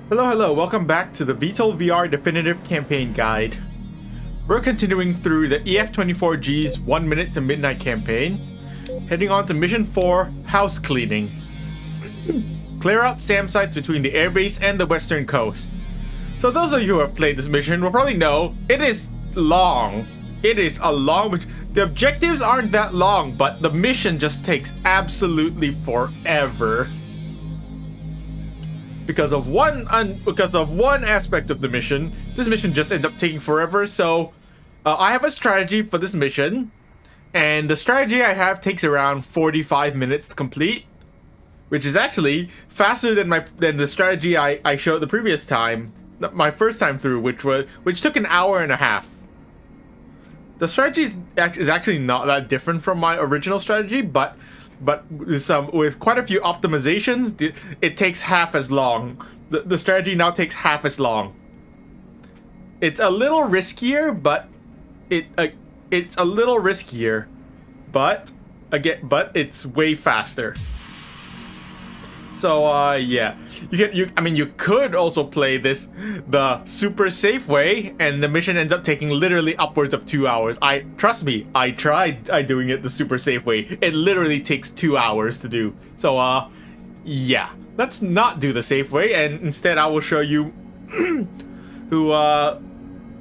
Hello, welcome back to the VTOL VR Definitive Campaign Guide. We're continuing through the EF-24G's 1 Minute to Midnight campaign, heading on to Mission 4, House Cleaning. Clear out SAM sites between the airbase and the western coast. So those of you who have played this mission will probably know, it is long. It is a long... The objectives aren't that long, but the mission just takes absolutely forever. Because of one aspect of the mission, this mission just ends up taking forever. So I have a strategy for this mission, and the strategy I have takes around 45 minutes to complete, which is actually faster than the strategy I showed the previous time, my first time through, which took an hour and a half. The strategy is actually not that different from my original strategy, but with quite a few optimizations, it takes half as long. The strategy now takes half as long. It's a little riskier, but it's a little riskier, but it's way faster. So yeah, you could also play this the super safe way, and the mission ends up taking literally upwards of 2 hours. Trust me, I tried doing it the super safe way. It literally takes 2 hours to do. So yeah, let's not do the safe way, and instead I will show you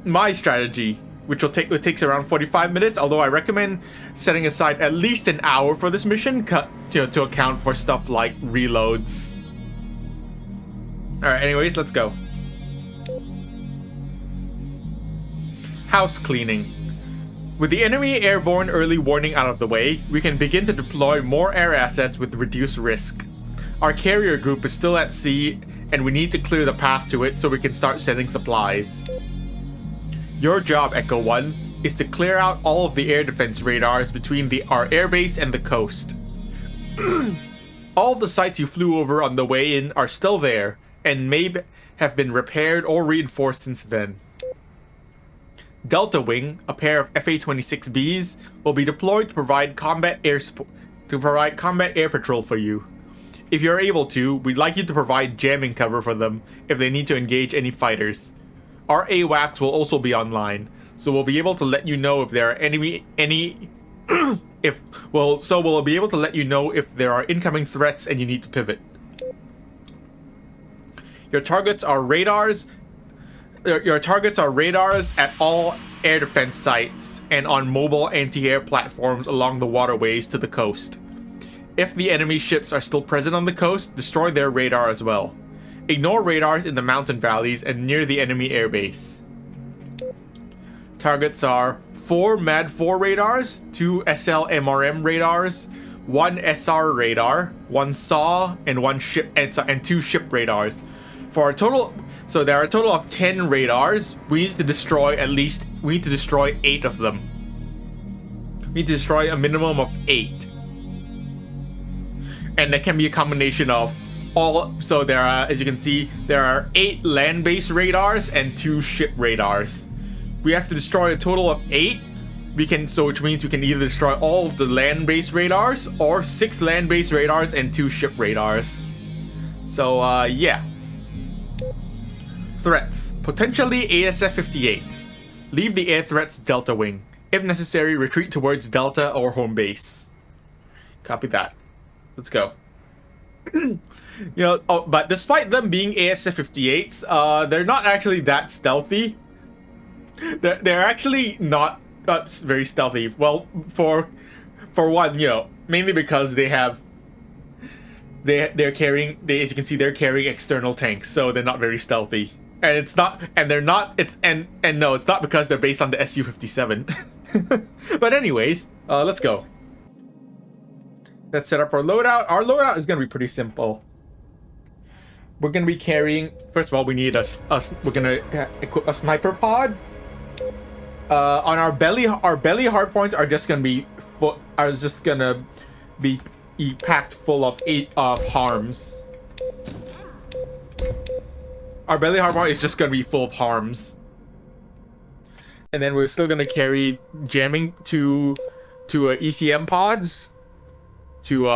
my strategy, which takes around 45 minutes, although I recommend setting aside at least an hour for this mission to account for stuff like reloads. Alright, anyways, let's go. House cleaning. With the enemy airborne early warning out of the way, we can begin to deploy more air assets with reduced risk. Our carrier group is still at sea, and we need to clear the path to it so we can start sending supplies. Your job, Echo 1, is to clear out all of the air defense radars between our airbase and the coast. All of the sites you flew over on the way in are still there, and may have been repaired or reinforced since then. Delta Wing, a pair of FA-26Bs, will be deployed to provide combat air patrol for you. If you're able to, we'd like you to provide jamming cover for them if they need to engage any fighters. Our AWACS will also be online, so we'll be able to let you know if there are we'll be able to let you know if there are incoming threats and you need to pivot. Your targets are radars. Your targets are radars at all air defense sites and on mobile anti-air platforms along the waterways to the coast. If the enemy ships are still present on the coast, destroy their radar as well. Ignore radars in the mountain valleys and near the enemy airbase. Targets are 4 MAD-4 radars, 2 SL-MRM radars, 1 SR radar, 1 SAW, and 2 ship radars. For a total, so there are a total of 10 radars. We need to destroy 8 of them. We need to destroy a minimum of 8. And that can be a combination of so there are, as you can see, there are 8 land-based radars and 2 ship radars. We have to destroy a total of 8. Which means we can either destroy all of the land-based radars or 6 land-based radars and 2 ship radars. So yeah. Threats. Potentially ASF-58s. Leave the air threats Delta Wing. If necessary, retreat towards Delta or home base. Copy that. Let's go. But despite them being ASF-58s, they're not actually that stealthy. They're actually not very stealthy. Well, for one, mainly because they're carrying, as you can see, they're carrying external tanks, so they're not very stealthy. And it's not because they're based on the Su-57. But anyways, let's go. Let's set up our loadout. Our loadout is gonna be pretty simple. We're gonna be carrying. First of all, we need we're gonna equip a sniper pod. On our belly hardpoints are just gonna be packed full of 8 harms. Our belly hardpoint is just gonna be full of harms. And then we're still gonna carry jamming to ECM pods to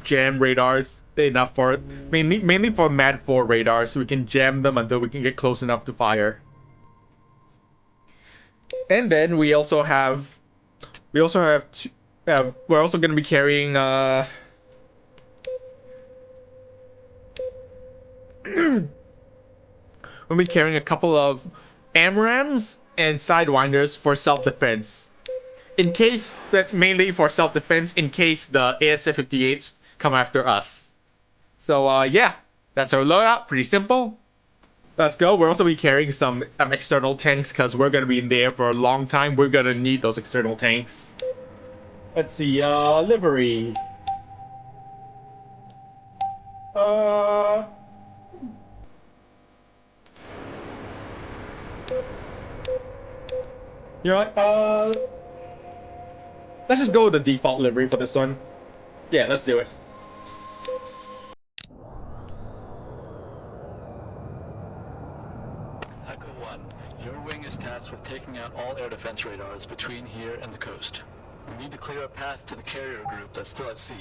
jam radars enough for mainly for Mad 4 radars, so we can jam them until we can get close enough to fire. And then we also have we're also going to be carrying we'll be carrying a couple of AMRAAMs and Sidewinders for self-defense. In case, that's mainly for self-defense in case the AS-58s come after us. So yeah, that's our loadout. Pretty simple. Let's go. We're also be carrying some external tanks because we're going to be in the air for a long time. We're going to need those external tanks. Let's see, livery. You know what? Let's just go with the default livery for this one. Yeah, let's do it. Echo 1, your wing is tasked with taking out all air defense radars between here and the coast. We need to clear a path to the carrier group that's still at sea.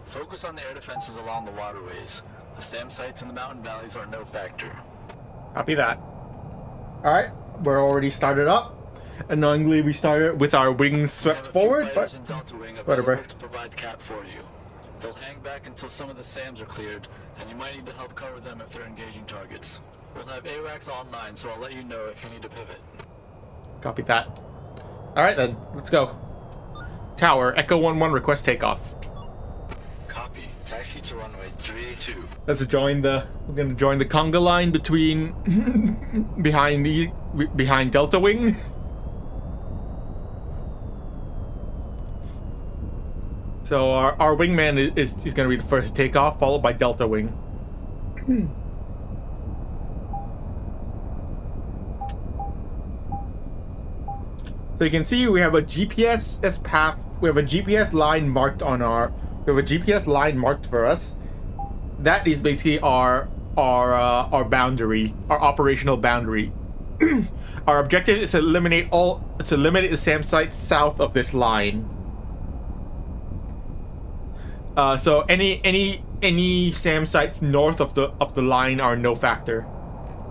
Focus on the air defenses along the waterways. The SAM sites in the mountain valleys are no factor. Copy that. Alright, we're already started up. Annoyingly, we started with our wings swept forward, but whatever. To provide cap for you. They'll hang back until some of the SAMs are cleared, and you might need to help cover them if they're engaging targets. We'll have AWACS online, so I'll let you know if you need to pivot. Copy that. Alright then, let's go. Tower, Echo 1-1, request takeoff. Copy. Taxi to runway 382. We're gonna join the conga line between behind Delta Wing. So our wingman is gonna be the first to take off, followed by Delta Wing. So you can see we have a GPS path. We have a GPS line marked on our. We have a GPS line marked for us. That is basically our boundary, our operational boundary. Our objective is to eliminate the SAM sites south of this line. So any SAM sites north of the line are no factor.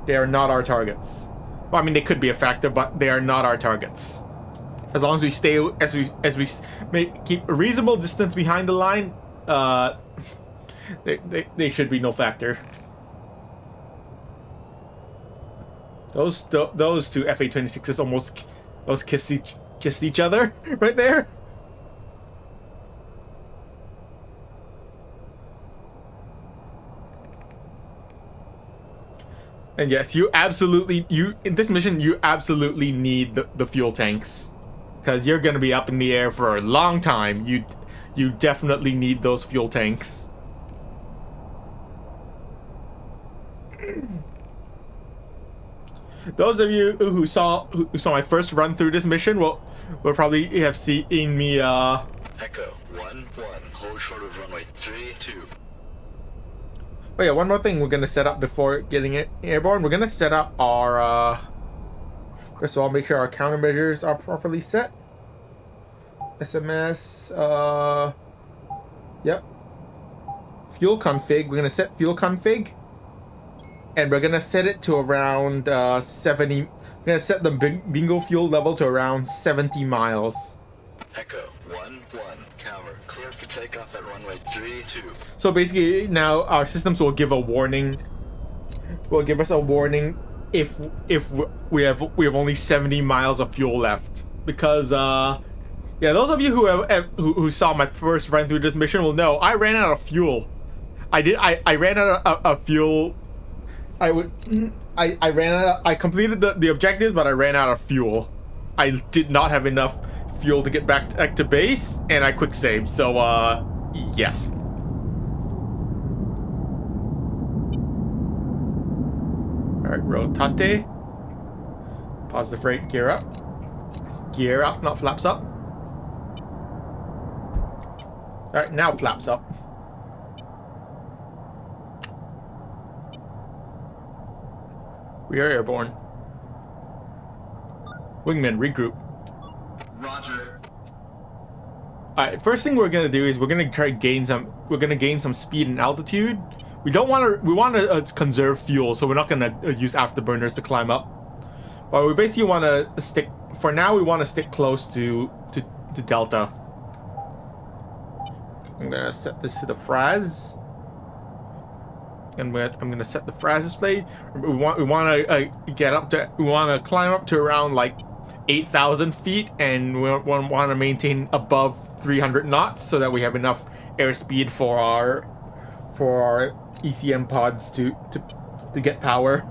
They are not our targets. Well, I mean, they could be a factor, but they are not our targets. As long as we stay, keep a reasonable distance behind the line, they should be no factor. Those two FA-26s almost kissed each other right there. And yes, in this mission you absolutely need the fuel tanks. Because you're going to be up in the air for a long time. You definitely need those fuel tanks. Those of you who saw my first run through this mission will probably have seen me Echo 1-1, hold short of runway 32. Oh yeah, one more thing we're going to set up before getting it airborne. We're going to set up our first of all, make sure our countermeasures are properly set. SMS, yep. Fuel config, we're gonna set fuel config. And we're gonna set it to around 70. We're gonna set the bingo fuel level to around 70 miles. Echo 1-1, tower, clear for takeoff at runway 32. So basically now our systems will give a warning. Will give us a warning if we have only 70 miles of fuel left, because yeah, those of you who saw my first run through this mission will know I ran out of fuel. I ran out of fuel. I completed the objectives, but I ran out of fuel. I did not have enough fuel to get back to base, and I quick saved. So yeah. Alright, rotate. Positive rate, gear up. Gear up, not flaps up. Alright, now flaps up. We are airborne. Wingman, regroup. Roger. Alright, first thing we're gonna do is we're gonna try to gain some. We're gonna gain some speed and altitude. We don't want to. We want to conserve fuel, so we're not gonna use afterburners to climb up. But we basically want to stick. For now, we want to stick close to Delta. I'm gonna set this to the Fraz. And I'm gonna set the Fraz display. We want to get up to. We want to climb up to around like 8,000 feet, and we want to maintain above 300 knots so that we have enough airspeed for our ECM pods to get power.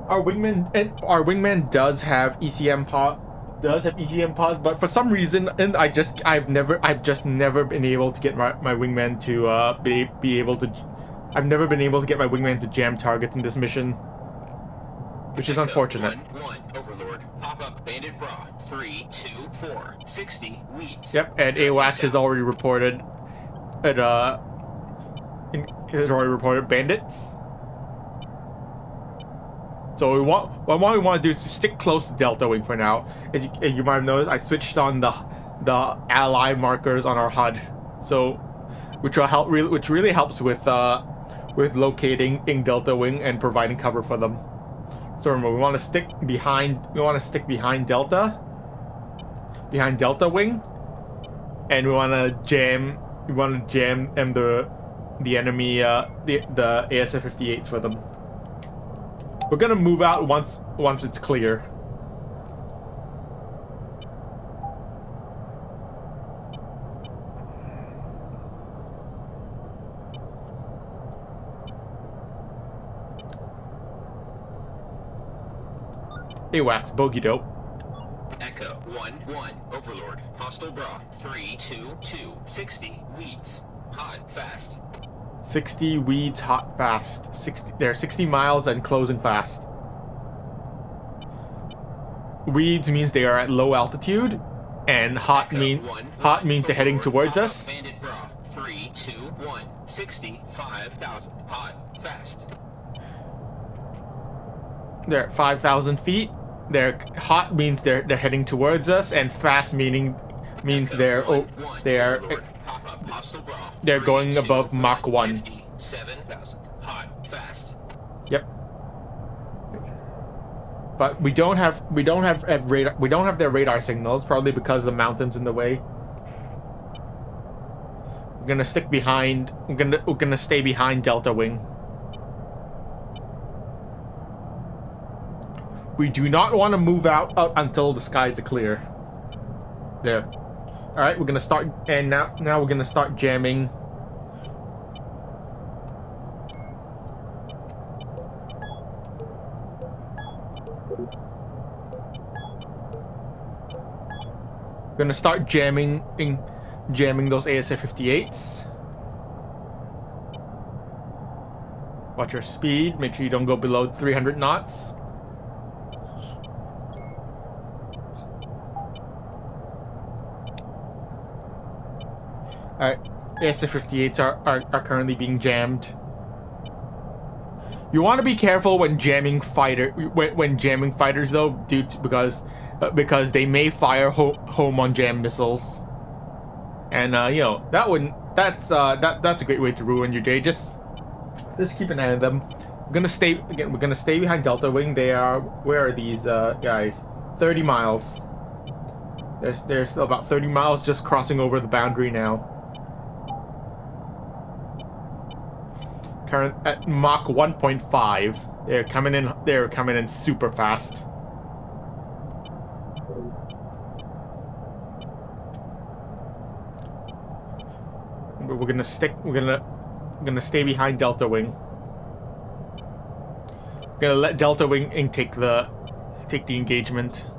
Our wingman does have ECM pods, but for some reason, and I've just never been able to get my wingman to be able to. I've never been able to get my wingman to jam targets in this mission, which is unfortunate. 1, Overlord. Pop up Bandit Bra. 3, 2, 4. 60 weeds. Yep, and AWACS has already reported bandits. So what we want to do is to stick close to Delta Wing for now. As you might have noticed, I switched on the ally markers on our HUD, so which really helps with locating in Delta Wing and providing cover for them. So remember, we want to stick behind Delta Wing, and we want to jam the enemy the ASF-58s for them. We're gonna move out once it's clear. AWACS, bogey dope. Echo 1, Overlord. Hostile Bra. 3, 2, 2. 60 weeds. Hot fast. 60 weeds, hot, fast. They're 60 miles and closing fast. Weeds means they are at low altitude, and hot means they're heading towards us. Bandit Bra. 3, 2, 1. 65,000. Hot fast. They're at 5,000 feet. They're hot means they're heading towards us, and fast means they're going above Mach 1. 7,000. Hot fast. Yep. But we don't have their radar signals, probably because the mountain's in the way. We're gonna stick behind. We're gonna stay behind Delta Wing. We do not want to move out until the skies are clear. There. All right, we're gonna start, and now we're gonna start jamming. We're gonna start jamming those ASF-58s. Watch your speed. Make sure you don't go below 300 knots. Alright, ASF-58s are currently being jammed. You want to be careful when jamming fighters though, because they may fire home on jam missiles, and that's a great way to ruin your day. Just keep an eye on them. We're gonna stay behind Delta Wing. Where are these guys? 30 miles. They're still about 30 miles, just crossing over the boundary now. Current at Mach 1.5. They're coming in super fast. We're gonna stay behind Delta Wing. We're gonna let Delta Wing take the engagement.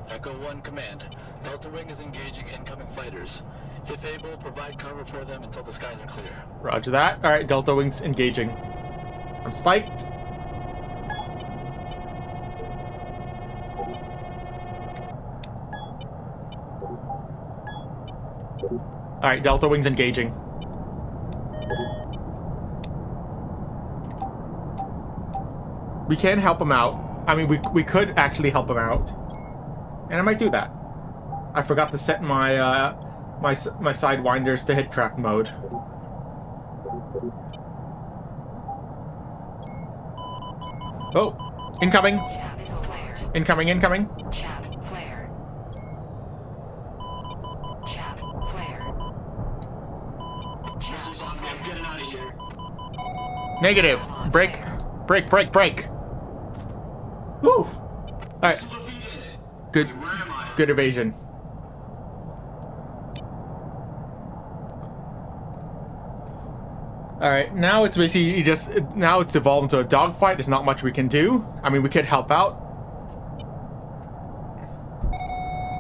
Echo 1 command. Delta Wing is engaging incoming fighters. If able, provide cover for them until the skies are clear. Roger that. All right, Delta Wings engaging. I'm spiked. All right, Delta Wings engaging. We can help him out. I mean, we could actually help him out, and I might do that. I forgot to set my my sidewinders to hit track mode. Oh, incoming! Incoming! Incoming! Negative. Break. Break. Break. Break. Woo! All right. Good. Good evasion. Alright, now it's basically now it's evolved into a dogfight. There's not much we can do. I mean, we could help out.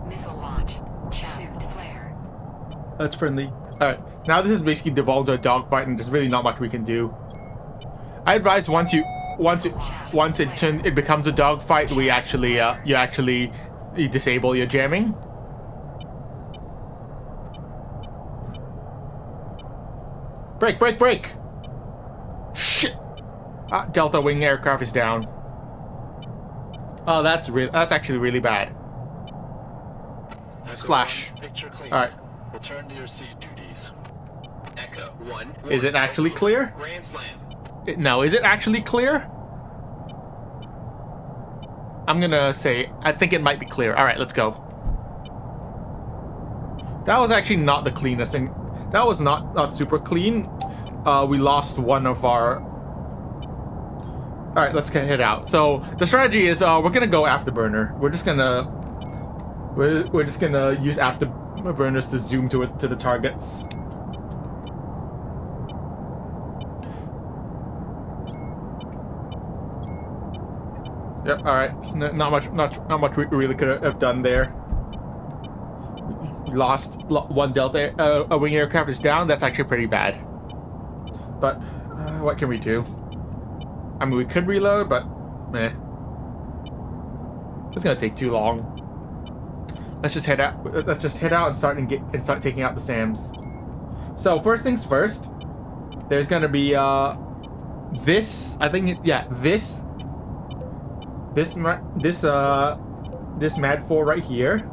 Missile launch. Flare. That's friendly. Alright, now this is basically devolved into a dogfight and there's really not much we can do. I advise once it becomes a dogfight, we actually, you disable your jamming. Break, break, break! Shit! Delta Wing aircraft is down. Oh, that's actually really bad. Splash. Alright. Return to your seat duties. Echo 1. Is it actually clear? Grand Slam. No, is it actually clear? I'm gonna say, I think it might be clear. Alright, let's go. That was actually not the cleanest thing. That was not super clean. We lost one of our... Alright, let's head out. So, the strategy is we're gonna go afterburner. We're just gonna use afterburners to zoom to the targets. Yep, alright. Not much we really could have done there. Lost one Delta wing aircraft is down. That's actually pretty bad. But what can we do? I mean, we could reload, but meh. It's gonna take too long. Let's just head out. Let's just head out and start taking out the SAMs. So first things first. There's gonna be this. I think this Mad 4 right here.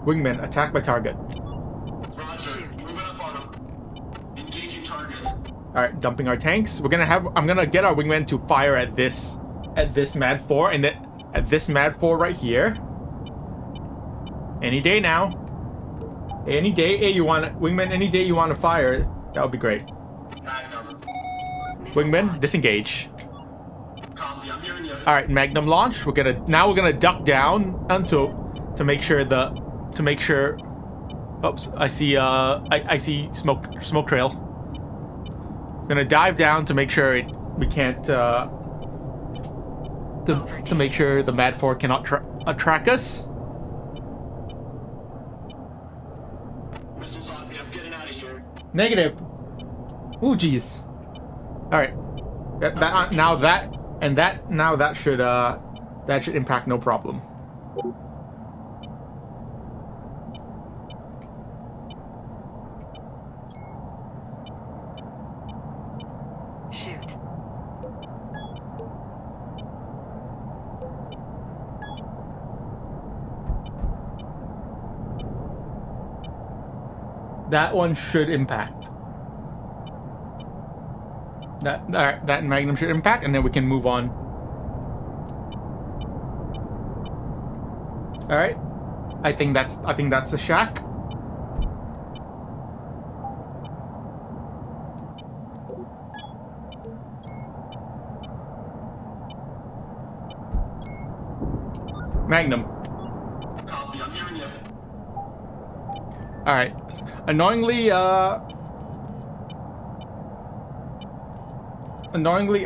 Wingman, attack my target. Roger. Moving up on them. Engaging targets. Alright, dumping our tanks. I'm gonna get our wingman to fire at this Mad 4 and then at this Mad 4 right here. Any day now. Any day wingman, any day you want to fire, that would be great. Wingman, disengage. Copy, I'm hearing you. Alright, Magnum launch. We're gonna duck down to make sure oops, I see I see smoke trail. Gonna dive down to make sure we can't to make sure the Mad 4 cannot track us. Missiles on me, I'm getting out of here. Negative. Ooh, jeez. All right. That should impact no problem. Shoot. That one should impact. That Magnum should impact, and then we can move on. All right. I think that's a shack. Magnum. Copy, I'm hearing you. All right. Annoyingly,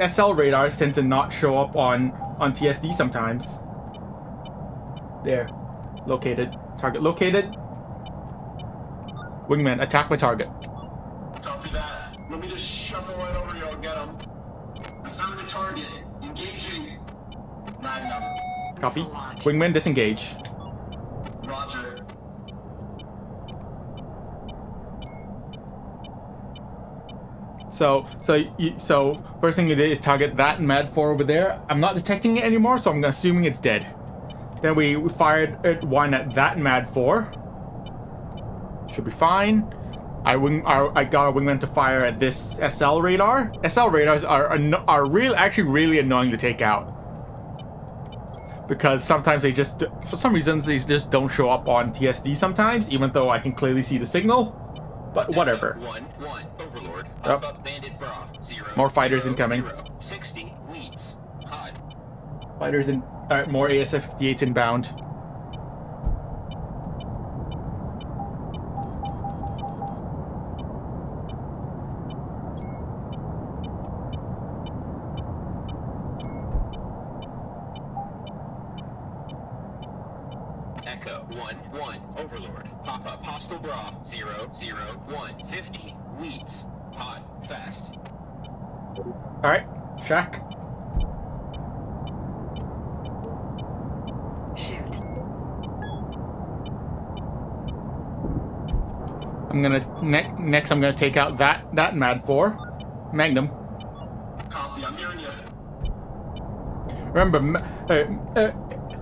SL radars tend to not show up on TSD sometimes. There. Located. Target located. Wingman, attack my target. Copy that. Let me just shuffle right over here. I'll get him. I found a target. Engaging. Magnum. Copy. Wingman, disengage. Roger. So first thing you did is target that Mad 4 over there. I'm not detecting it anymore, so I'm assuming it's dead. Then we fired one at that Mad 4. Should be fine. I got a wingman to fire at this SL radar. SL radars are actually really annoying to take out. Because sometimes they just, for some reasons, they just don't show up on TSD sometimes, even though I can clearly see the signal. But whatever. 1-1, Overlord. Yep. Pop up Bandit Bra. 0. More fighters 0, incoming. 0, 60 Weeds. Hot. Fighters in, more ASF-58s inbound. Echo 1-1, Overlord. Pop up Hostile Bra. 0, 0, 1, 50 Weeds. Hot. Fast. Alright, Shack. Shoot. I'm gonna next. I'm gonna take out that Mad 4, Magnum. Copy. I'm hearing you. Remember,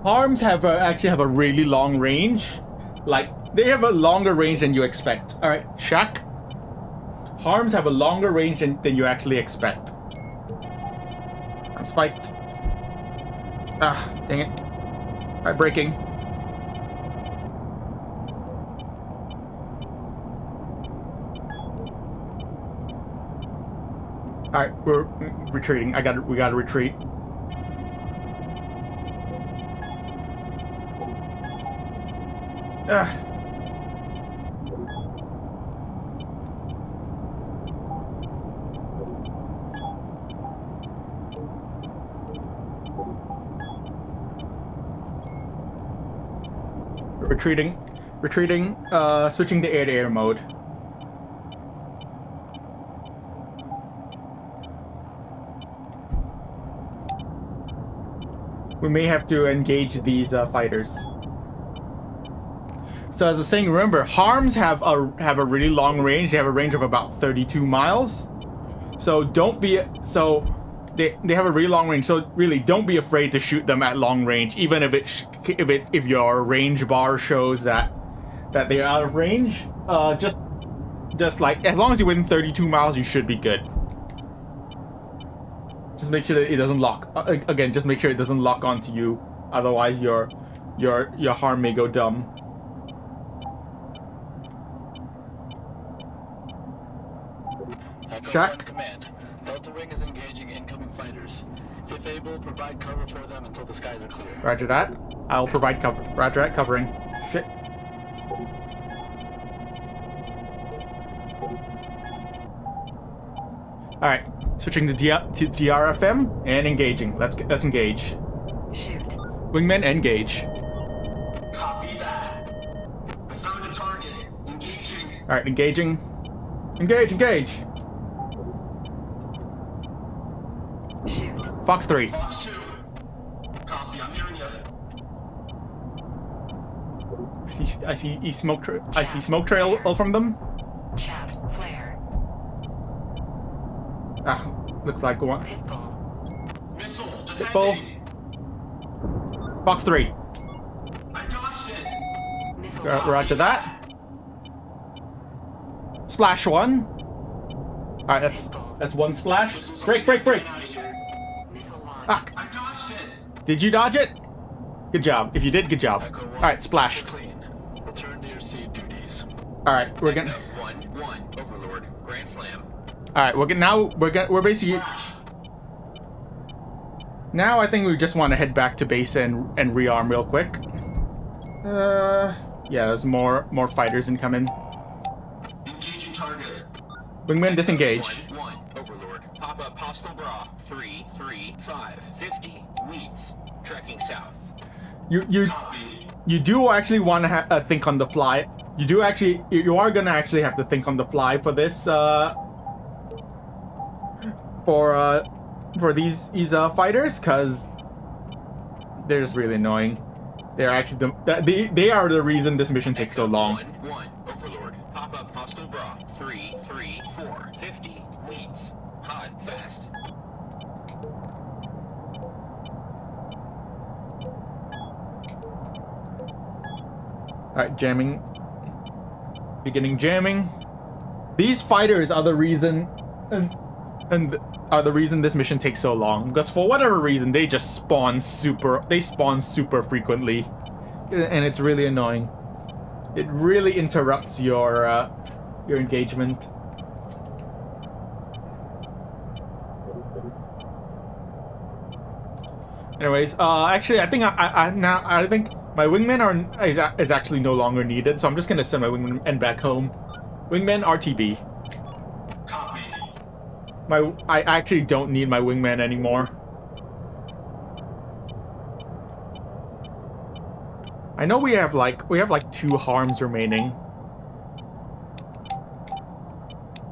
Harms actually have a really long range. Like they have a longer range than you expect. All right, Shack. Harms have a longer range than you actually expect. I'm spiked. Ah, dang it. All right, breaking. All right, we're retreating. We gotta retreat. Retreating. Switching to air-to-air mode. We may have to engage these fighters. So as I was saying, remember, Harms have a really long range. They have a range of about 32 miles. So they have a really long range. So really, don't be afraid to shoot them at long range, even if your range bar shows that they're out of range. Just like as long as you're within 32 miles, you should be good. Just make sure that it doesn't lock. Again, just make sure it doesn't lock onto you. Otherwise, your harm may go dumb. Echo Shack. 1 command. Delta Wing is engaging incoming fighters. If able, provide cover for them until the skies are clear. Roger that. I'll provide cover. Roger that. Covering. Shit. All right. Switching to DRFM and engaging. Let's engage. Shoot. Wingmen engage. Copy that. I found a target. Engaging. All right, engaging. Engage. Shoot. Fox 3. Fox 2. Copy. I'm hearing you. I see smoke trail from them. Chaff. Flare. Ah, looks like one. Pitbull. Missile. Bull. Defending. Fox 3. I dodged it. Missile. Roger that. Splash 1. All right, that's one splash. Break. Get out of here. Missile launch. Ah, I dodged it. did you dodge it? Good job. If you did, good job. Echo 1. All right, splashed. Clean. Return to your seed duties. All right, we're gonna. Echo 1-1, Overlord. Grand Slam. All right, we're basically. Now I think we just want to head back to base and rearm real quick. Yeah, there's more fighters incoming. Engaging targets. Wingman disengage. 1-1, Overlord. Pop up Hostile Bra. 3-3-5 50 Weeds. Trekking south. you do actually want to think on the fly. You are gonna actually have to think on the fly for this for these fighters, because they're just really annoying. They're actually they are the reason this mission takes so long. 1-1 Overlord. Pop up hostile bra. 3-3-4 50 leads. Hot fast. Alright, jamming. Beginning jamming. These fighters are the reason and are the reason this mission takes so long. Because for whatever reason, they just spawn super frequently. And it's really annoying. It really interrupts your engagement. Anyways, actually, I think I think my wingmen is actually no longer needed, so I'm just gonna send my wingmen back home. Wingmen RTB. Copy. I actually don't need my wingman anymore. I know we have like 2 harms remaining.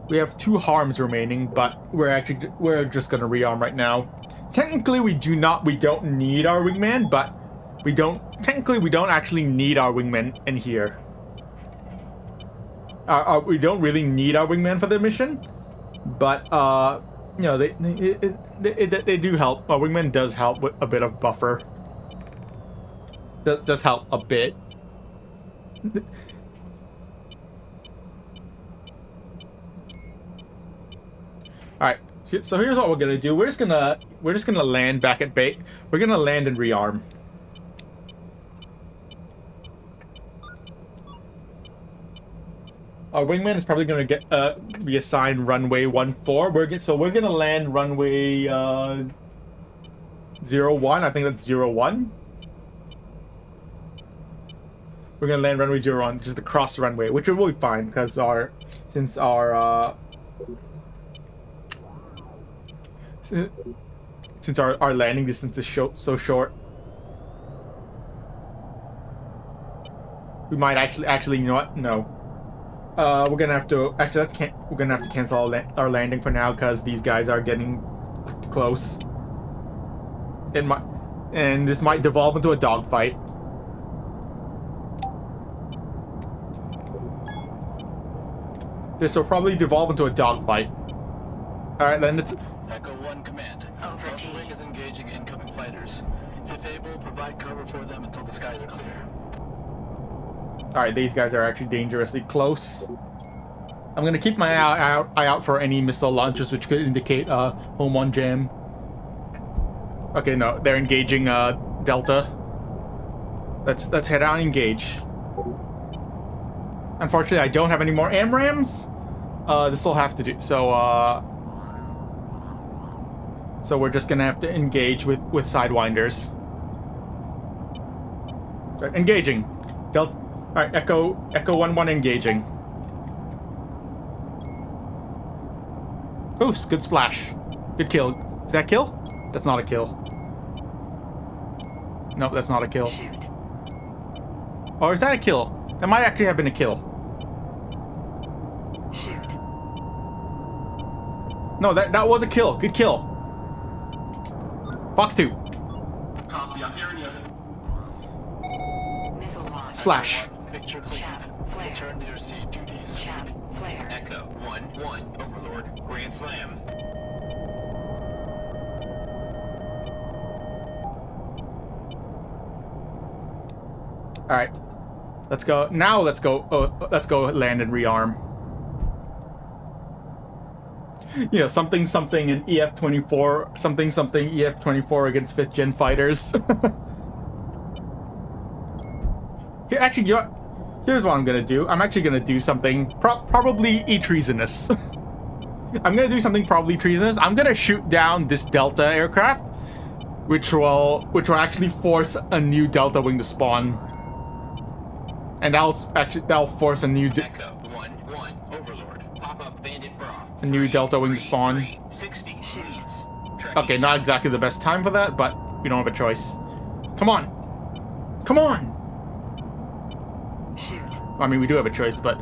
We have 2 harms remaining, but we're just gonna rearm right now. Technically, we don't need our wingman, but we don't actually need our wingman in here. We don't really need our wingman for the mission, but you know, they do help. Our wingman does help with a bit of buffer. That does help a bit. All right. So here's what we're gonna do. We're just gonna land back at bait. We're gonna land and rearm. Our wingman is probably gonna be assigned runway 14. So we're gonna land runway 01. I think that's 01. We're gonna land runway 01, just the cross runway, which will be fine because since our landing distance is so short. We might actually, you know what? No. We're gonna have to we're gonna have to cancel our landing for now because these guys are getting close. And this might devolve into a dogfight. This will probably devolve into a dogfight. All right, then it's. Echo 1 command. Delta Wing is engaging incoming fighters. If able, provide cover for them until the skies are clear. Alright, these guys are actually dangerously close. I'm gonna keep my eye out for any missile launches which could indicate home on jam. Okay, no, they're engaging Delta. Let's head out and engage. Unfortunately, I don't have any more AMRAAMs. This will have to do. So we're just gonna have to engage with Sidewinders. So, engaging. Delta. All right, Echo 1-1 engaging. Ooh, good splash. Good kill. Is that a kill? That's not a kill. Nope, that's not a kill. Shoot. Or is that a kill? That might actually have been a kill. Shoot. No, that was a kill. Good kill. Fox 2. Copy, I'm hearing you. Missile launch. Splash. Picture clean. Chat, flare. Return to your seat duties. Chat. Flare. Echo 1-1 Overlord. Grand Slam. All right. Let's go. Now let's go land and rearm. Yeah, something in EF-24, something EF-24 against 5th gen fighters. Here, actually, here's what I'm gonna do. I'm actually gonna do something probably treasonous. I'm gonna do something probably treasonous. I'm gonna shoot down this Delta aircraft, which will actually force a new Delta wing to spawn. And that'll force a new Echo 1-1 Overlord. Pop up Bandit Bra. A new Delta wing to spawn. 60 leads. Okay, not exactly the best time for that, but we don't have a choice. Come on. Come on! Shoot. I mean, we do have a choice, but,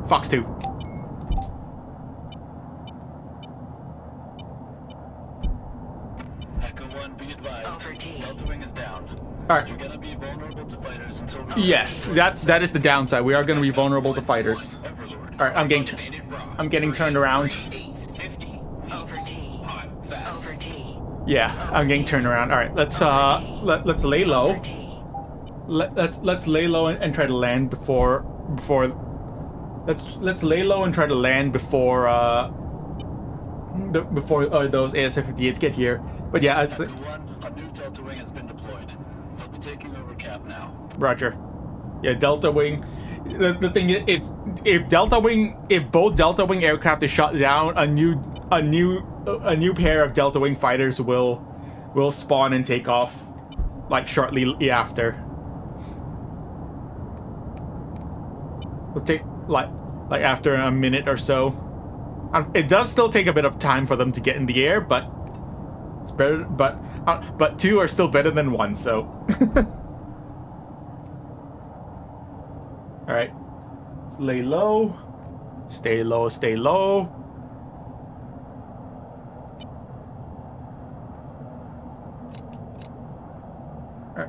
Fox 2. Echo 1, be advised. Over D. Delta Wing is down. Alright. You're gonna be vulnerable to fighters until... Yes, that is the downside. We are going to be vulnerable to fighters. Overlord. Alright, I'm getting turned around. 850. Over Weeds. D. Hot. Fast. Over D. Yeah, I'm getting turned around. Alright, let's lay low. Over D. Let's lay low and try to land before let's lay low and try to land before those AS-58s get here. But yeah, Echo 1, a new Delta Wing has been deployed. They'll be taking over cap now. Roger. Yeah, Delta Wing. The thing is, if both Delta Wing aircraft is shot down, a new pair of Delta Wing fighters will spawn and take off, like shortly after. It'll take like after a minute or so. It does still take a bit of time for them to get in the air, but it's better. But two are still better than one. So. All right. Let's lay low. Stay low. Stay low. All right.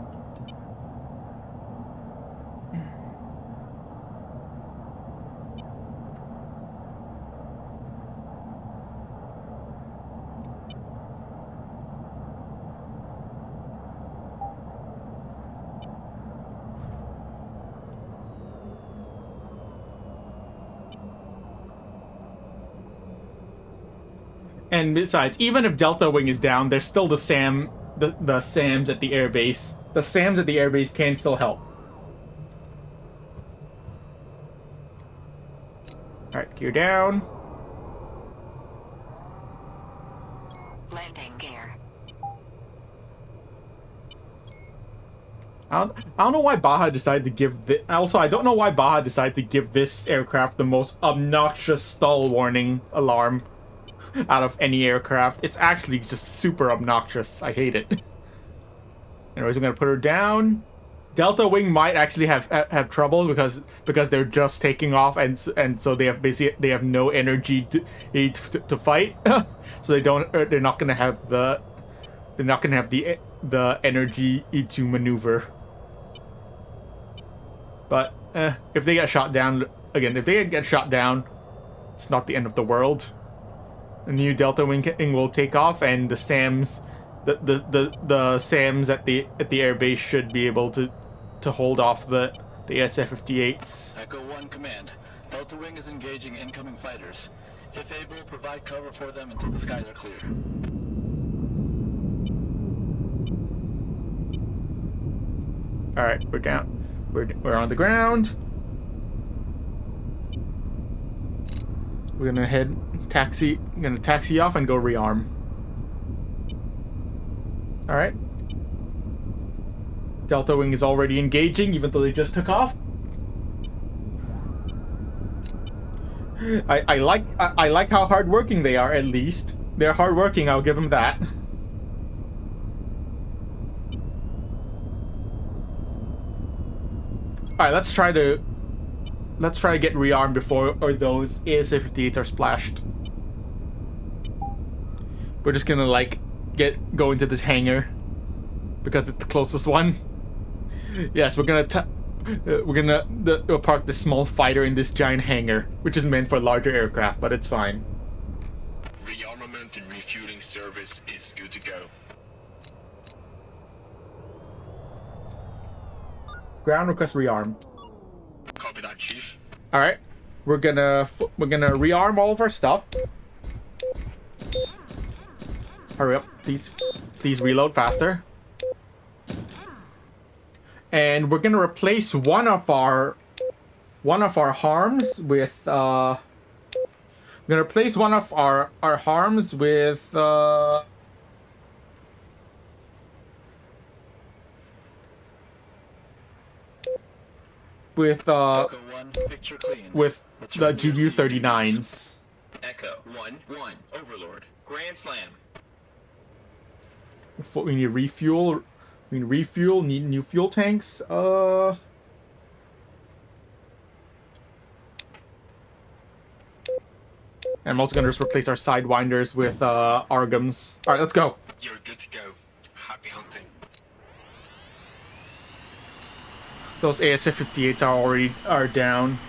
And besides, even if Delta Wing is down, there's still the SAMs at the airbase. The SAMs at the airbase can still help. Alright, gear down. Landing gear. I don't know why Baja decided to give I don't know why Baja decided to give this aircraft the most obnoxious stall warning alarm out of any aircraft. It's actually just super obnoxious. I hate it. Anyways, we're gonna put her down. Delta Wing might actually have trouble because they're just taking off and so they have no energy to fight. So they're not gonna have the energy to maneuver. But if they get shot down again, it's not the end of the world. A new Delta Wing will take off, and the SAMs, the SAMs at the airbase should be able to hold off the SF-58s. Echo 1 command. Delta Wing is engaging incoming fighters. If able, provide cover for them until the skies are clear. All right, we're down. We're on the ground. We're gonna taxi off and go rearm. All right. Delta Wing is already engaging, even though they just took off. I like how hardworking they are. At least they're hardworking. I'll give them that. All right, let's try to get rearmed before those AS-58s are splashed. We're just gonna like go into this hangar because it's the closest one. Yes, we're gonna park this small fighter in this giant hangar, which is meant for larger aircraft, but it's fine. Rearmament and refueling service is good to go. Ground request rearm. Copy that, Chief. All right, we're gonna rearm all of our stuff. Hurry up, please reload faster. And we're gonna replace one of our harms with we're gonna replace one of our harms with Echo 1, picture clean. with the Return to your GU-39s. Echo 1-1. Overlord. Grand Slam. We need refuel. We need refuel. Need new fuel tanks. And I'm also gonna just replace our sidewinders with Argums. All right, let's go. You're good to go. Happy hunting. Those ASF-58s are down,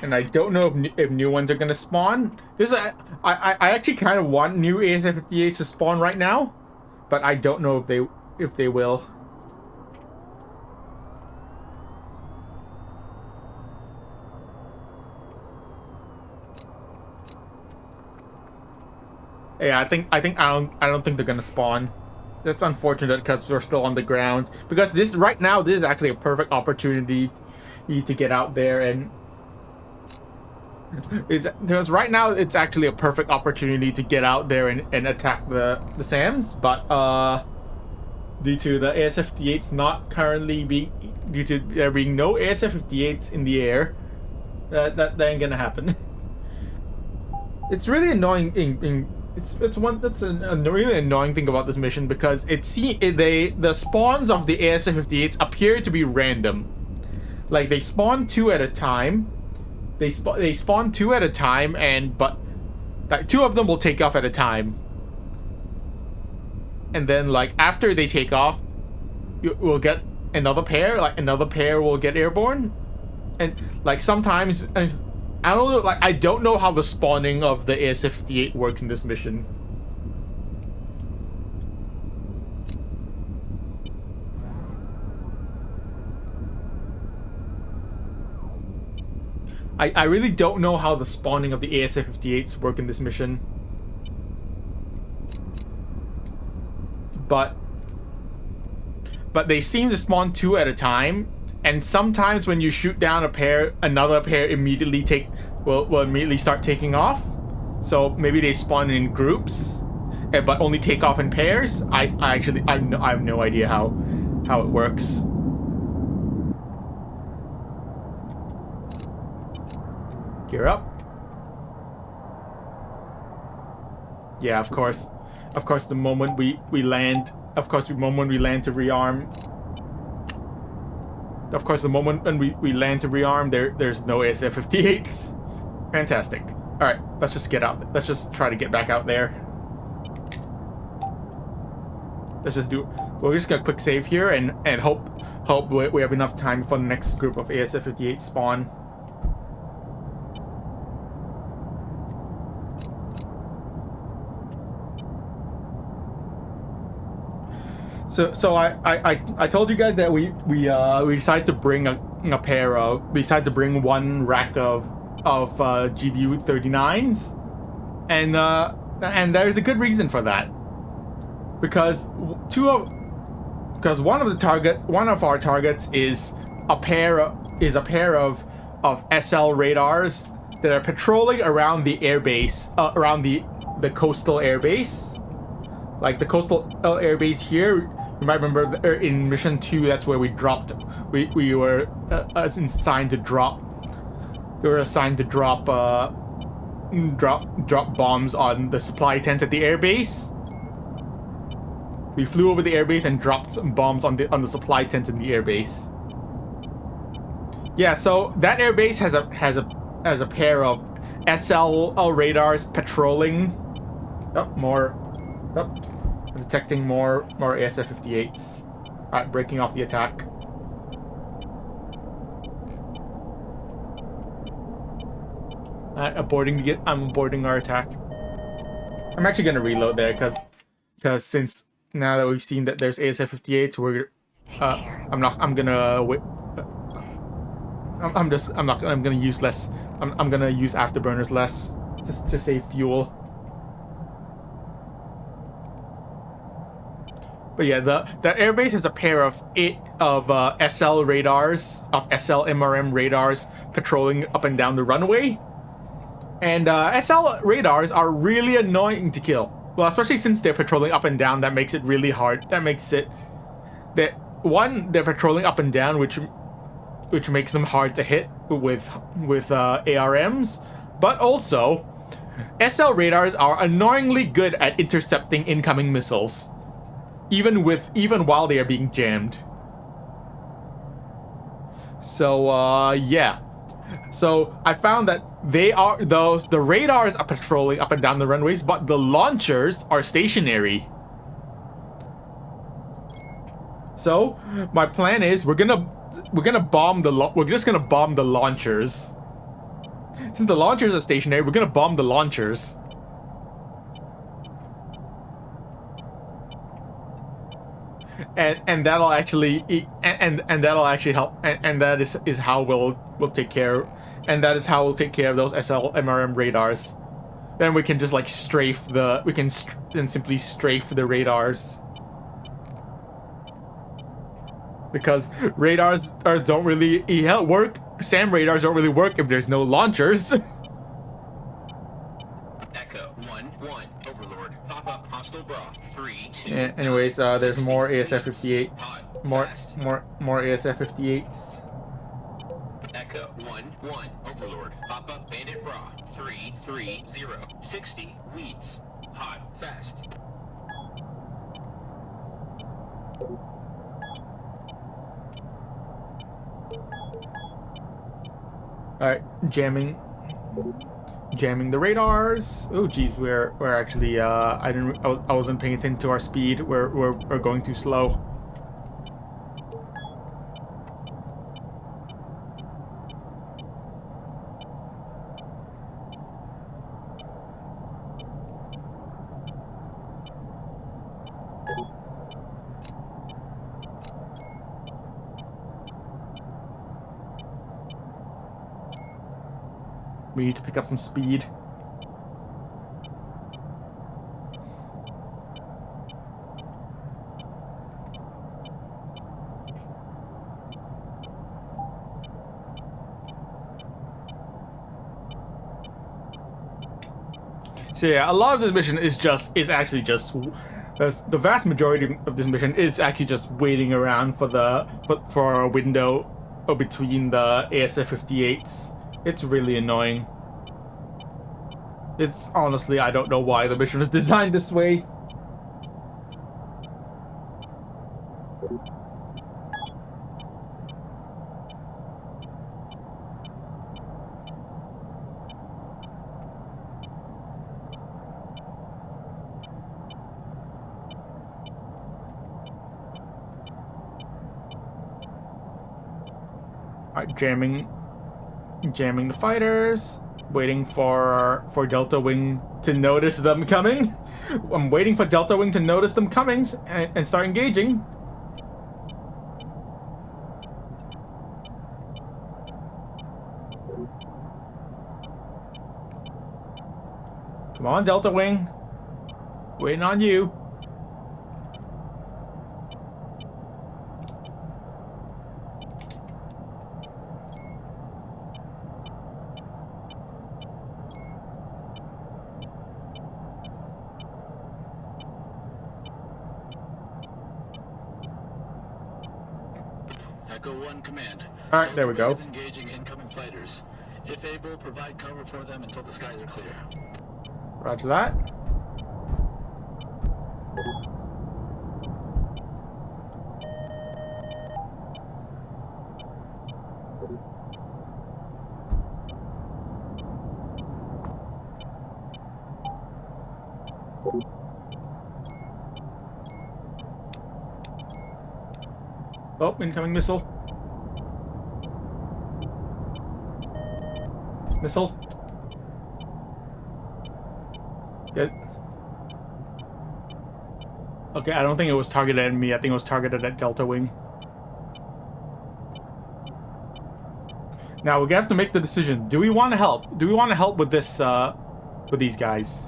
and I don't know if new ones are gonna spawn. I actually kind of want new ASF-58s to spawn right now, but I don't know if they will. Yeah, I don't think they're gonna spawn. That's unfortunate because we're still on the ground. Because this is actually a perfect opportunity to get out there and because right now it's actually a perfect opportunity to get out there and attack the SAMs, but due to the AS-58s not currently due to there being no AS-58s in the air, that ain't gonna happen. It's really annoying. It's a really annoying thing about this mission because the spawns of the AS-58s appear to be random. Like they spawn two at a time. They spawn two at a time, but like two of them will take off at a time. And then like after they take off, we'll get another pair. Like another pair will get airborne, and like sometimes. I don't know, like I don't know how the spawning of the AS-58 works in this mission. I really don't know how the spawning of the AS-58s work in this mission. But they seem to spawn two at a time. And sometimes when you shoot down a pair, another pair will immediately start taking off. So maybe they spawn in groups, but only take off in pairs. I have no idea how it works. Gear up. Yeah, of course. The moment we land, to rearm. Of course, the moment when we land to rearm, there's no ASF-58s. Fantastic. All right, let's just get out. Let's just try to get back out there. We're just gonna quick save here and hope we have enough time for the next group of ASF-58 spawn. So I told you guys that we decided to bring one rack of GBU 39s, and there's a good reason for that, because one of our targets is a pair of SL radars that are patrolling around the airbase, around the coastal airbase, like the coastal airbase here. You might remember in mission 2, that's where we dropped. We were assigned to drop. We were assigned to drop bombs on the supply tents at the airbase. We flew over the airbase and dropped some bombs on the supply tents in the airbase. Yeah, so that airbase has a pair of SL radars patrolling. Detecting more ASF-58s. Alright, breaking off the attack. I'm aborting our attack. I'm actually gonna reload there because since now that we've seen that there's ASF-58s, I'm gonna use less. I'm gonna use afterburners less just to save fuel. But yeah, that airbase has a pair of SL radars, of SL MRM radars patrolling up and down the runway. And SL radars are really annoying to kill. Well, especially since they're patrolling up and down, that makes it really hard. That makes it they're patrolling up and down, which makes them hard to hit with ARMs. But also, SL radars are annoyingly good at intercepting incoming missiles. even while they are being jammed. So yeah. So I found that the radars are patrolling up and down the runways, but the launchers are stationary. So my plan is we're just gonna bomb the launchers. Since the launchers are stationary, we're gonna bomb the launchers. And that'll actually that'll actually help, and that is how we'll take care, and that is how we'll take care of those SLMRM radars. Then we can just like strafe the simply strafe the radars, because radars don't really work. SAM radars don't really work if there's no launchers. Echo 1-1 Overlord. Pop up hostile bra. 3, 2. Yeah, anyways, there's more ASF-58s. Hot, More fast. ASF-58s. Echo 1-1 Overlord. Pop up bandit bra. 330 60 weeds. Hot, fast. All right, jamming the radars. Oh, geez, we're actually I wasn't paying attention to our speed. We're going too slow. We need to pick up some speed. So yeah, a lot of this mission is actually just the vast majority of this mission is actually just waiting around for a window between the ASF-58s. It's really annoying. It's honestly, I don't know why the mission was designed this way. Alright, jamming the fighters, waiting for Delta Wing to notice them coming. I'm waiting for Delta Wing to notice them coming and start engaging. Come on, Delta Wing. Waiting on you. Echo 1 command. All right, there we go. Delta Wing is engaging incoming fighters. If able, provide cover for them until the skies are clear. Roger that. Oh, incoming missile. Missile. Good. Okay, I don't think it was targeted at me. I think it was targeted at Delta Wing. Now we have to make the decision. Do we want to help? Do we want to help with this, with these guys?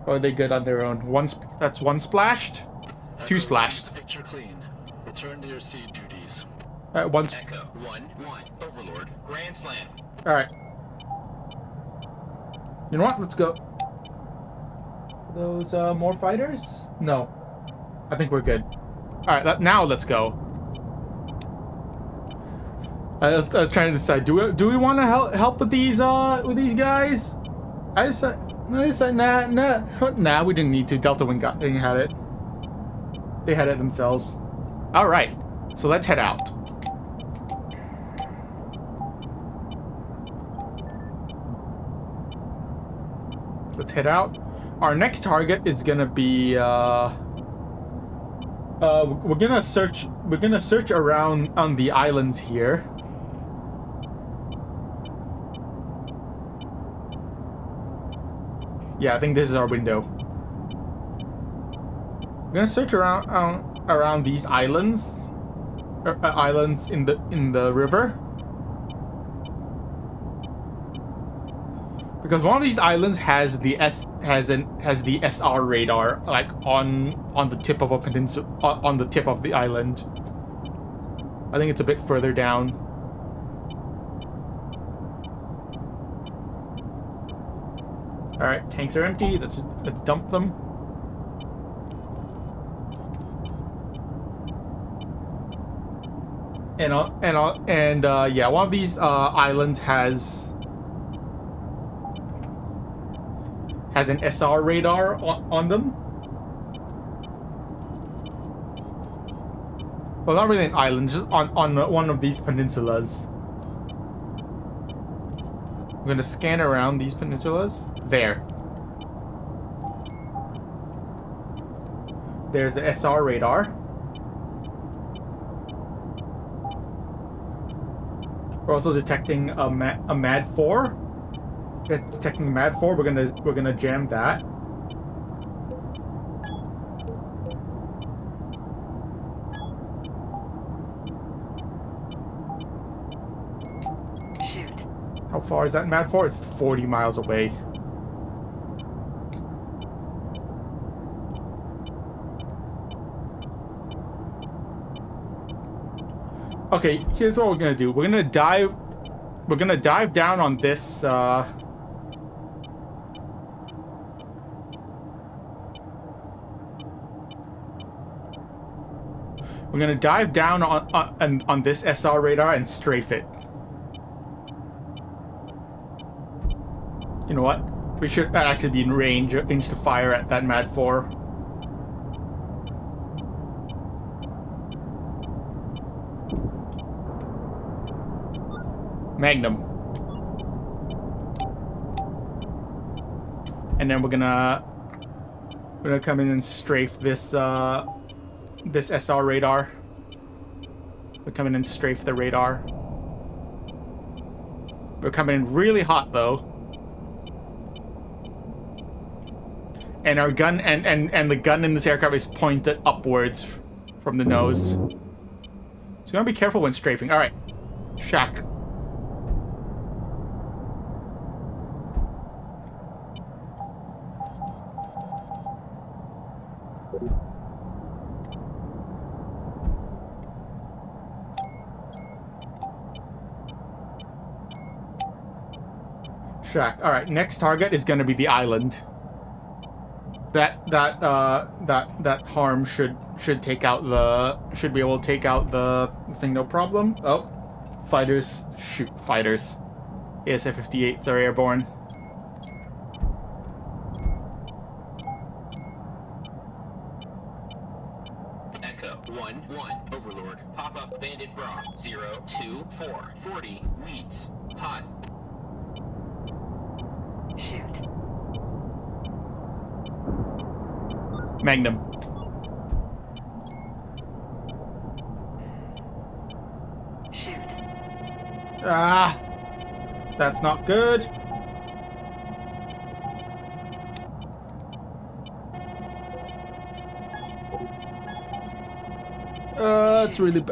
Or are they good on their own? That's one splashed, two Echo splashed. Picture clean. Return to your seed duties. All right, one. Echo 1-1 Overlord. Grand Slam. All right. You know what? Let's go. Those more fighters? No, I think we're good. All right, now let's go. I was trying to decide. Do we want to help with these guys? I said nah. We didn't need to. Delta Wing had it. They had it themselves. All right. So let's head out. Let's head out. Our next target is gonna be we're gonna search around on the islands here. Yeah, I think this is our window. We're gonna search around these islands, islands in the river, because one of these islands has the SR radar, like on the tip of a peninsula, on the tip of the island. I think it's a bit further down. All right, tanks are empty. Let's dump them. And yeah, one of these islands has an SR radar on them. Well, not really an island, just on one of these peninsulas. I'm gonna scan around these peninsulas. There. There's the SR radar. We're also detecting a MAD 4. Detecting MAD 4. We're gonna jam that. Shoot. How far is that MAD 4? It's 40 miles away. Okay, here's what we're gonna do. We're gonna dive down on this we're gonna dive down on this SR radar and strafe it. You know what? We should actually be in range to fire at that MAD 4. Magnum. And then we're gonna come in and strafe this this SR radar. We're coming in and strafe the radar. We're coming in really hot though. And our gun and the gun in this aircraft is pointed upwards from the nose. So you gotta be careful when strafing. Alright. Shack. Shack. All right. Next target is going to be the island. That harm should take out the be able to take out the thing, no problem. Oh, fighters! Shoot, fighters! ASF-58s are airborne. Echo 1-1 Overlord. Pop up Bandit Bra 024 40 Weeds. Hot. Shoot. Magnum. Shoot. Ah, that's not good.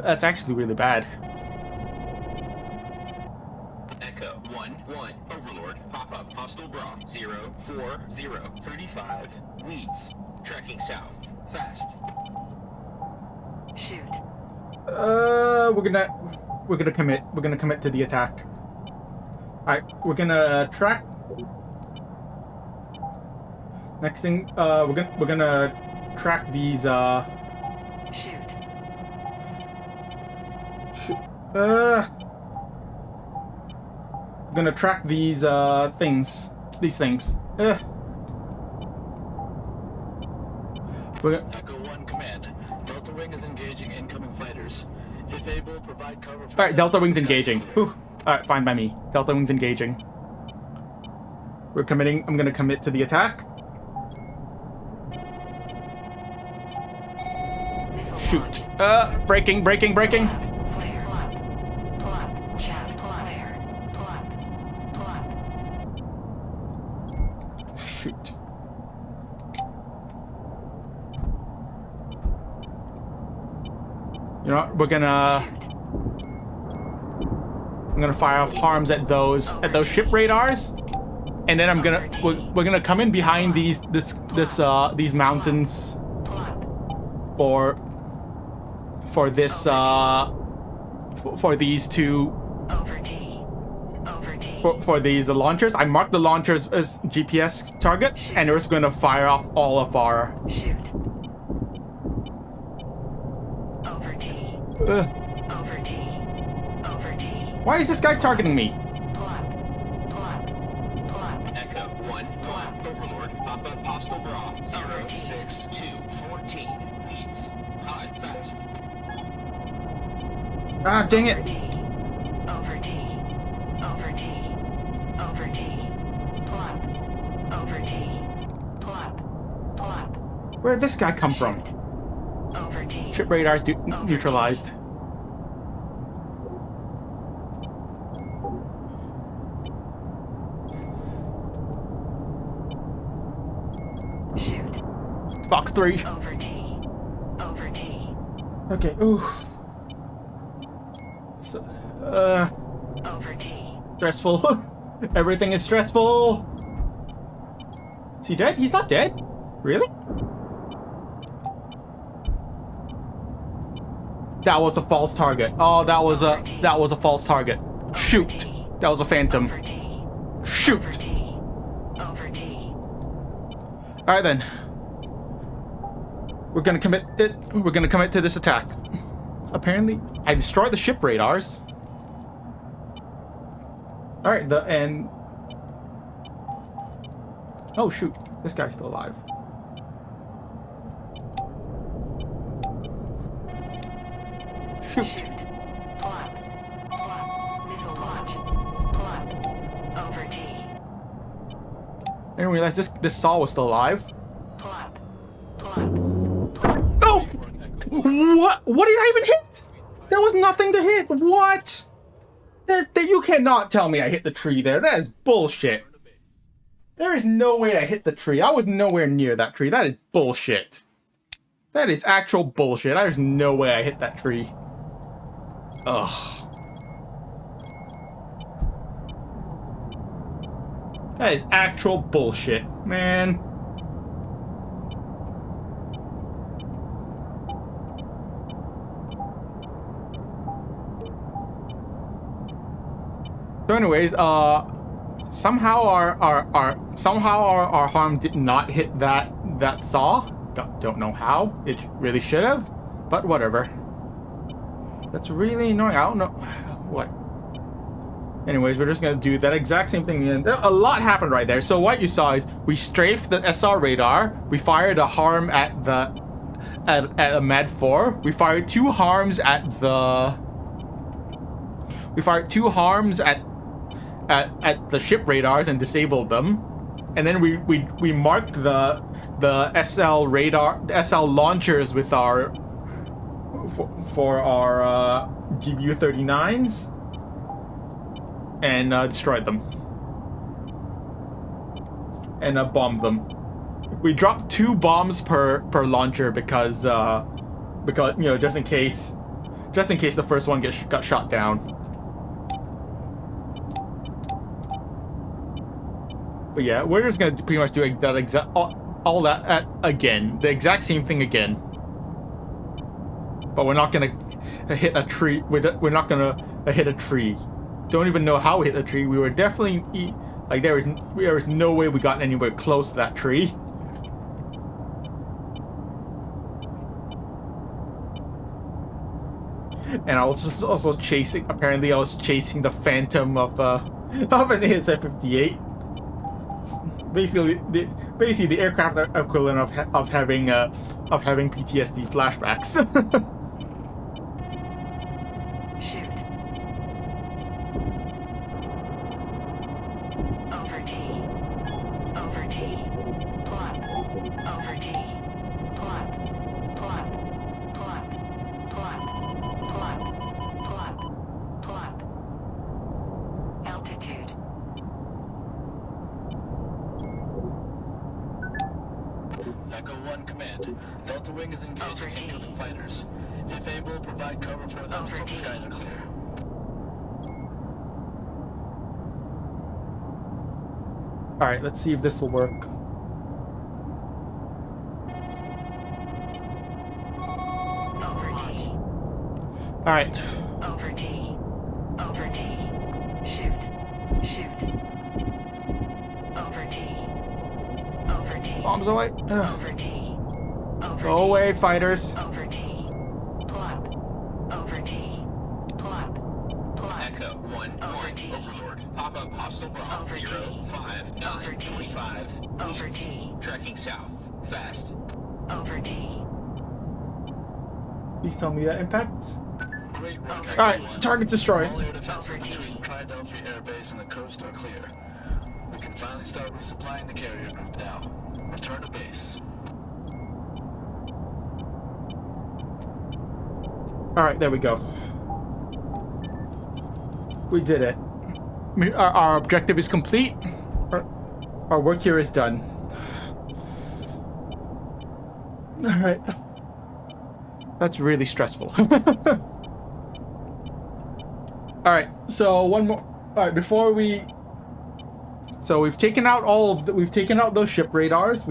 That's actually really bad. Echo 1-1 Overlord. Pop up Hostile Bra 04035 Weeds. Tracking south. Fast. Shoot. We're gonna commit. We're gonna commit to the attack. Alright, we're gonna track. Next thing, we're gonna track these Shoot. gonna track these things. These things. We're gonna... Echo 1 command. Delta Wing is engaging incoming fighters. If able, provide cover for... Alright, Delta Wing's engaging. Alright, fine by me. Delta Wing's engaging. We're committing. I'm gonna commit to the attack. Shoot. Breaking. Flare. Pull up. Shaft. Flare. Pull up. Shoot. You know what? I'm gonna fire off harms at those ship radars, and then we're gonna come in behind these mountains for these two. For these launchers. I marked the launchers as GPS targets, and we're just gonna fire off all of our. Shoot. Over T. Over T. Over T. Why is this guy targeting me? Pull up. Echo 1, Overlord, pop up hostile bra, 06214, leads, hot, fast. Ah, dang it. Over T. Pull up. Over T. Pull up. Where did this guy come from? Over T. Ship radars neutralized. Shoot. Fox 3. Over T. Okay, ooh. Over T. Stressful. Everything is stressful. Is he dead? He's not dead. Really? That was a false target. Oh, that was a false target. Shoot. That was a phantom. Over T. Shoot. Over T. All right then. We're gonna commit it. We're gonna commit to this attack. Apparently, I destroyed the ship radars. All right, oh shoot, this guy's still alive. Shoot. Pull up. Missile launch. Pull up. Over T. I didn't realize this saw was still alive. Pull up. Oh! What did I even hit? There was nothing to hit. What? You cannot tell me I hit the tree there. That is bullshit. There is no way I hit the tree. I was nowhere near that tree. That is bullshit. That is actual bullshit. There's no way I hit that tree. Ugh. That is actual bullshit, man. So anyways, somehow our harm did not hit that saw. Don't know how. It really should have, but whatever. That's really annoying. I don't know what. Anyways, we're just gonna do that exact same thing again. A lot happened right there. So what you saw is we strafed the SR radar. We fired a harm at a Med 4. We fired two harms at the. We fired two harms at the ship radars and disabled them, and then we marked the SL radar, the SL launchers with our for our GBU-39s, and destroyed them and bombed them. We dropped 2 bombs per launcher because you know, just in case the first one got shot down. But yeah, we're just gonna pretty much do that exact all that again, the exact same thing again. But we're not gonna hit a tree. We're not gonna hit a tree. Don't even know how we hit the tree. We were definitely like there was no way we got anywhere close to that tree. And I was just also chasing. Apparently, I was chasing the phantom of Often it's at 58. It's basically the aircraft equivalent of having PTSD flashbacks. Shoot. Over T. Over T. Plug. Over T. Plug. Plug. Plug. Plug. Plug. Plug. Plug. Altitude. Echo 1 command. Delta Wing is engaging incoming fighters. If able, provide cover for them until the skies are clear. Alright, let's see if this will work. Over T. Alright. Over T. Over T. Shoot. Shoot. Over T. Over T. Bombs away. Ugh. Over T. Over Go away, fighters. Over T. Plug. Over T. Plug. Plug. Echo 1-1. Overlord. Pop up hostile bra. Over 0, T. 5, Over 9, T. 25. Over Leads. T. Tracking south. Fast. Over T. Please tell me that impact. Great work, Echo Alright, 1. target's destroyed. All air defenses between Tridelphi Air Base and the coast are clear. We can finally start resupplying the carrier group now. Return to base. Alright, there we go. We did it. Our objective is complete. Our work here is done. Alright. That's really stressful. Alright, so one more. Alright, before we. So we've taken out we've taken out those ship radars.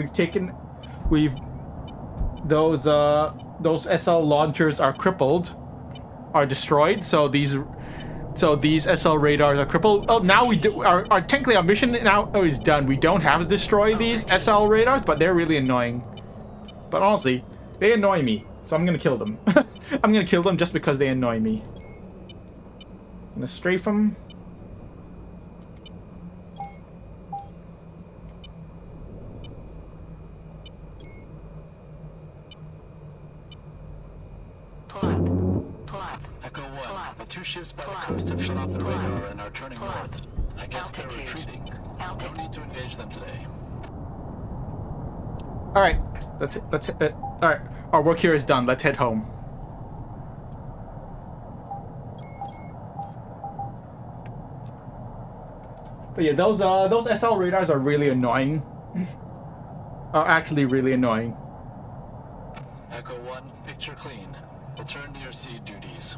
Those SL launchers are crippled, are destroyed. So these SL radars are crippled. Oh, now we do. Our technically our mission now is done. We don't have to destroy these SL radars, but they're really annoying. But honestly, they annoy me, so I'm gonna kill them. I'm gonna kill them just because they annoy me. I'm gonna strafe them. Plug. Plug. Echo 1. Plug. The two ships by the Plug. coast have shut off the Plug. radar and are turning Plug. north. I guess they're Altitude. retreating. No Altitude. need to engage them today. All right, let's all right. Our work here is done. Let's head home. But yeah, those SL radars are really annoying. Are actually really annoying. Echo 1, picture clean. Return to your seed duties.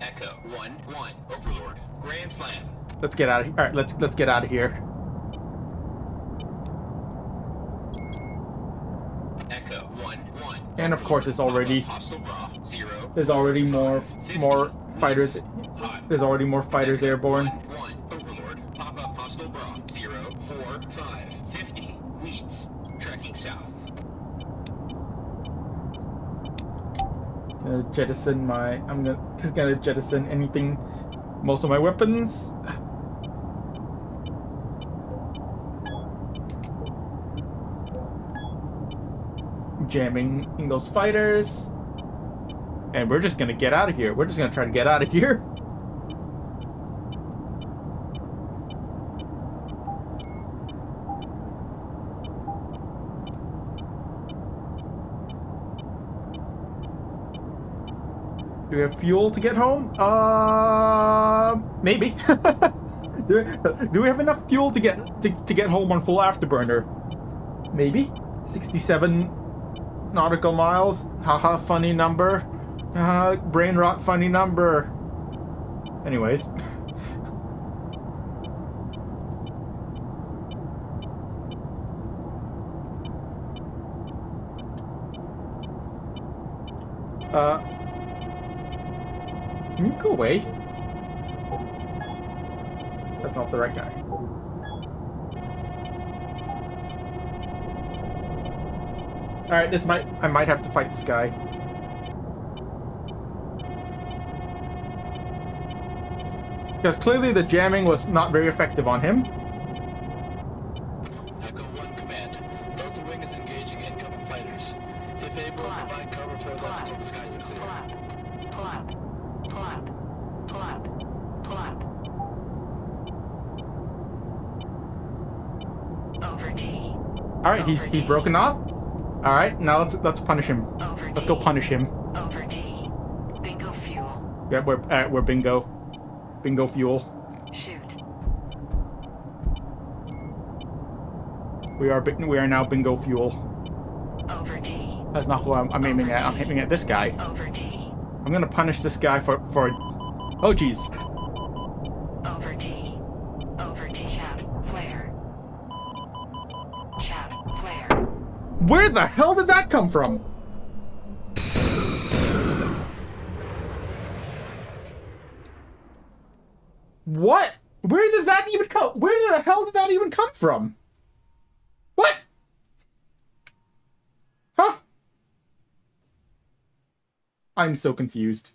Echo 1-1. Overlord. Grand Slam. Let's get out of here. All right, let's get out of here. Echo 1-1. And of course, it's already Hostile bra. 0. there's already more 50. fighters. Hot. There's already more fighters airborne. 1-1. Overlord. Pop up hostile bra. 0, 4, 5, 50. Weeds. Tracking south. I'm just gonna jettison anything, most of my weapons. Jamming in those fighters. And we're just gonna get out of here. We're just gonna try to get out of here. Do we have fuel to get home? Maybe. do we have enough fuel to get home on full afterburner? Maybe. 67 nautical miles. Haha, funny number. Brain rot, funny number. Anyways. Can you go away? That's not the right guy. Alright, I might have to fight this guy. Because clearly the jamming was not very effective on him. Echo 1 command. Delta Wing is engaging incoming fighters. If able, provide cover for them until the skies are clear. Plap. Plap. Plap. Plap. Over T. All right, he's broken off. All right, now let's punish him. Over Let's go T. punish him. Over T. Bingo fuel. Yeah, we're bingo fuel. Shoot. We are now bingo fuel. Over T. That's not who I'm aiming at. I'm aiming at this guy. Over T. I'm gonna punish this guy for. Oh jeez. Over T. Over T. Chaff. Flare. Chaff. Flare. Where the hell did that come from? What? Where did that even come? Where the hell did that even come from? What? Huh? I'm so confused.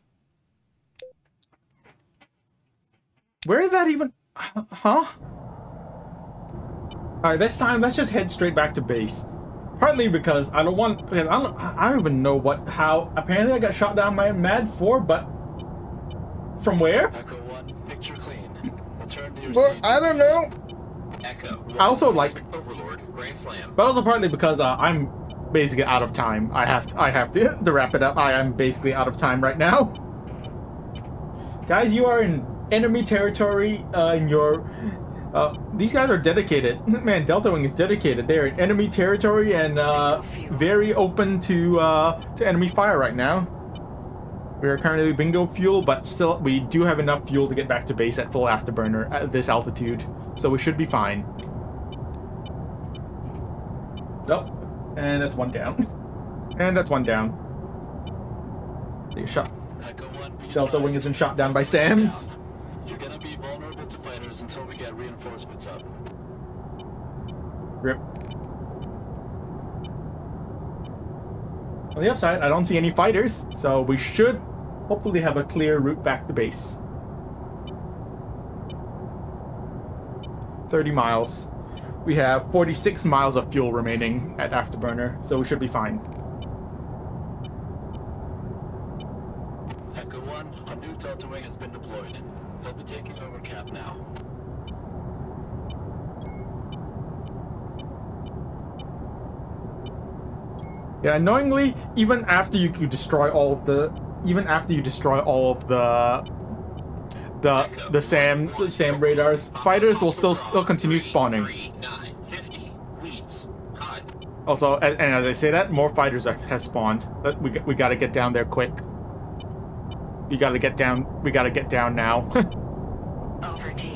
Where did that even... Huh? Alright, this time, let's just head straight back to base. Partly because I don't want... Because I don't even know how... Apparently I got shot down by a Mad 4, but... From where? Echo 1, picture clean. Return to your Well, seat. I don't know. Echo. I also like... Overlord. Grand Slam. But also partly because I'm basically out of time. I have to to wrap it up. I am basically out of time right now. Guys, you are in enemy territory. These guys are dedicated. Man, Delta Wing is dedicated. They're in enemy territory and very open to enemy fire right now. We are currently bingo fuel, but still we do have enough fuel to get back to base at full afterburner at this altitude, so we should be fine. Oh, and that's one down. And that's one down. They shot. Echo 1, be Delta Wing advised. has been shot down by SAMs. You're gonna be vulnerable to fighters until we get reinforcements up. Rip. On the upside, I don't see any fighters, so we should hopefully have a clear route back to base. 30 miles. We have 46 miles of fuel remaining at afterburner, so we should be fine. Echo 1, a new Delta Wing has been deployed. They'll be taking over cap now. Yeah, annoyingly, even after you destroy all of the SAM radars, fighters will still continue spawning. 9, 50. Weeds. Hot. Also, and as I say that, more fighters have spawned. But we gotta get down there quick. We gotta get down now. Over T.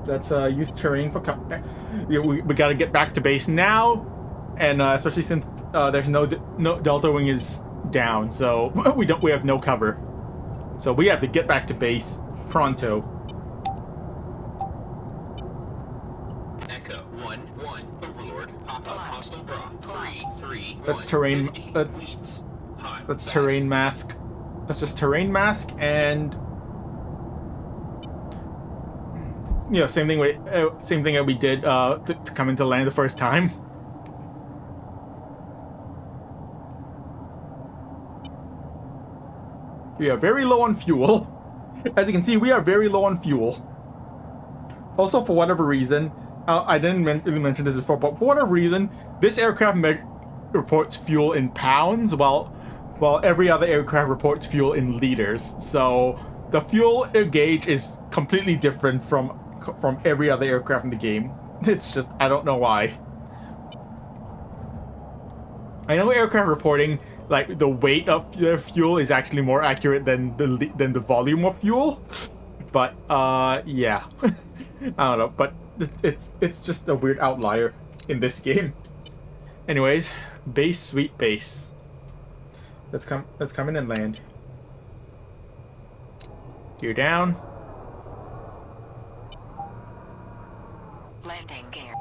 Let's use terrain for we gotta get back to base now, and especially since there's no Delta Wing is down, so we have no cover, so we have to get back to base pronto. Echo 1-1. Overlord. Pop up hostile bra. 3-3. Let's terrain. Weeds. Hot. Let's Fast. terrain mask. Let's just terrain mask and. Yeah, same thing that we did to come into land the first time. We are very low on fuel. As you can see, we are very low on fuel. Also, for whatever reason, I didn't really mention this before, but for whatever reason, this aircraft reports fuel in pounds, while every other aircraft reports fuel in liters. So the fuel gauge is completely different from every other aircraft in the game. It's just, I don't know why. I know aircraft reporting, like, the weight of their fuel is actually more accurate than the volume of fuel. But, yeah. I don't know, but it's just a weird outlier in this game. Anyways, base, sweet base. Let's come in and land. Gear down. Landing gear.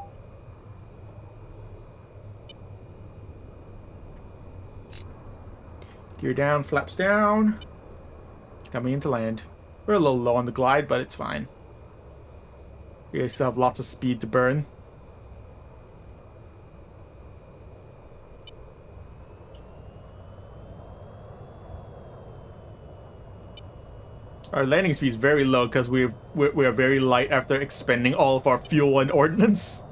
Gear down, flaps down. Coming into land. We're a little low on the glide, but it's fine. We still have lots of speed to burn. Our landing speed is very low because we are very light after expending all of our fuel and ordnance.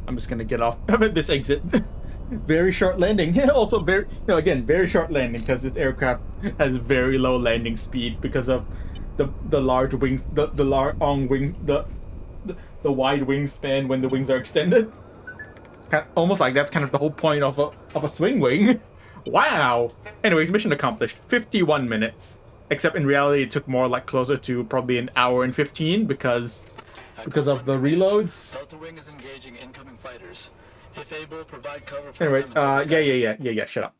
I'm just gonna get off of this exit. Very short landing. Also very, again, very short landing because this aircraft has very low landing speed because of the large wings, the long wings, the wide wingspan when the wings are extended. Almost like that's kind of the whole point of a swing wing. Wow. Anyways, mission accomplished. 51 minutes. Except in reality, it took more like closer to probably an hour and 15 because of the reloads. Delta Wing is engaging incoming fighters. If able, provide cover for Anyways, them until yeah, shut up.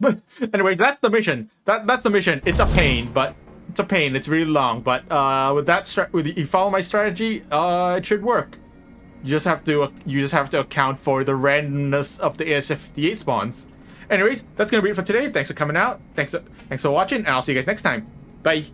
Anyways, that's the mission. That's the mission. It's a pain, but it's a pain. It's really long, but with you follow my strategy, it should work. You just have to account for the randomness of the AS-58 spawns. Anyways, that's gonna be it for today. Thanks for coming out. Thanks for watching, and I'll see you guys next time. Bye.